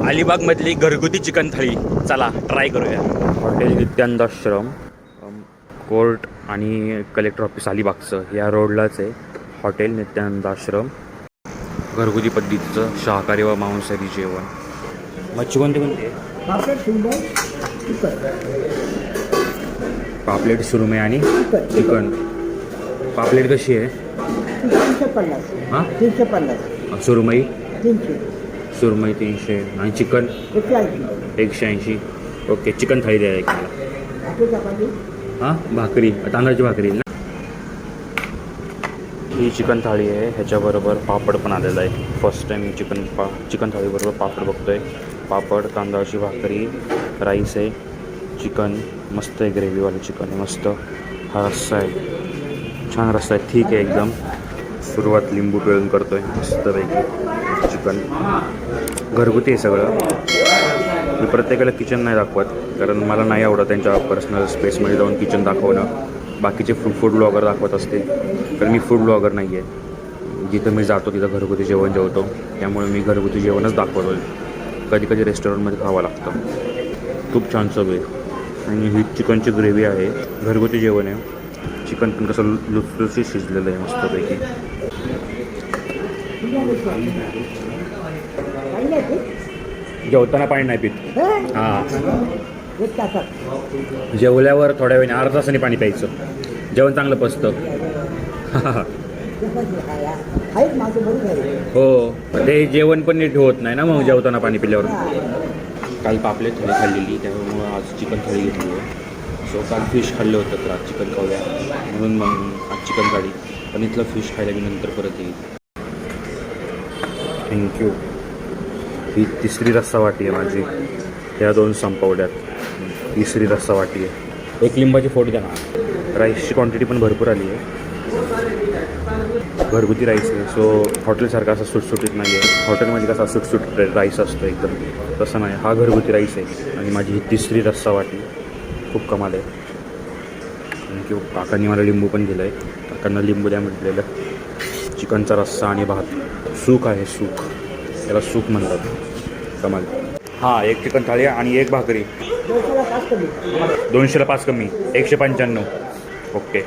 अलिबागमधली घरगुती चिकन थाळी. चला ट्राय करूया. हॉटेल नित्यानंदाश्रम कोर्ट आणि कलेक्टर ऑफिस अलिबागचं या रोडलाच आहे हॉटेल नित्यानंदाश्रम. घरगुती पद्धतीचं शाकाहारी व मांसाहारी जेवण. मच्छी कोणती कोणती आहे? पापलेट सुरमई आणि चिकन. पापलेट कशी आहे? 350. हां 350. सुरमई 300. सुरमई 300 आणि चिकन 180. 180. ओके चिकन थाळी द्या एक मला. आपली चपाती. हां भाकरी तांदळाची भाकरी ना. ही चिकन थाळी आहे. ह्याच्याबरोबर पापड पण आलेला आहे. फर्स्ट टाईम चिकन थाळीबरोबर पापड बघतोय. पापड तांदळाची भाकरी राईस आहे चिकन मस्त आहे. ग्रेव्हीवालं चिकन आहे मस्त. हा रस्सा आहे छान रस्सा आहे ठीक आहे एकदम. सुरुवात लिंबू पिळून करतो आहे मस्तपैकी. चिकन घरगुती आहे सगळं. मी प्रत्येकाला किचन नाही दाखवत कारण मला नाही आवडत त्यांच्या पर्सनल स्पेसमध्ये जाऊन किचन दाखवणं. बाकीचे फूड ब्लॉगर दाखवत असते कारण मी फूड ब्लॉगर नाही आहे. जिथं मी जातो तिथं घरगुती जेवण जेवतो त्यामुळे मी घरगुती जेवणच दाखवतो. कधी कधी रेस्टॉरंटमध्ये खावं लागतं. खूप छान चव आहे. आणि ही चिकनची ग्रेव्ही आहे. घरगुती जेवण आहे. चिकन पण कसं लुसलुसीत शिजलेलं आहे मस्तपैकी. जेवताना पाणी नाही पित. हां एक तासात. जेवल्यावर थोड्या वेळाने अर्धा तासाने पाणी प्यायचं. जेवण चांगलं पचतं. आहेत माझं बरोबर आहे. हो ते जेवण पण नीट होत नाही ना मग जेवताना पाणी पिल्यावर. काल पापलेट थाळी खाल्लेली त्यामुळं आज चिकन थाळी घेतली आहे. सो काल फिश खाल्लं होतं तर आज चिकन खाऊया म्हणून मग आज चिकन थाळी. पण इथलं फिश खायला मी नंतर परत येईल. थँक्यू. ही तिसरी रस्सा वाटी आहे माझी. ह्या 2 संपवल्यात. तिसरी रस्सा वाटी आहे. एक लिंबाची फोड द्या ना. राईसची क्वांटिटी पण भरपूर आली आहे. घरगुती राईस आहे सो हॉटेलसारखा असा सुटसुटीत नाही आहे. हॉटेलमध्ये कसा सुटसुटीत राईस असतो एकदम तसं नाही. हा घरगुती राईस आहे. आणि माझी ही तिसरी रस्सा वाटी खूप कमाल आहे. थँक्यू. काकांनी मला लिंबू पण दिलं आहे. काकांना लिंबू द्या म्हटलेलं. चिकनचा रस्सा आणि भात. सूक आहे सूक. त्याला सूक म्हणतात. कमाल. हां एक चिकन थाळी आणि एक भाकरी. 200ला 5 कमी. 200ला 5 कमी 195. ओके.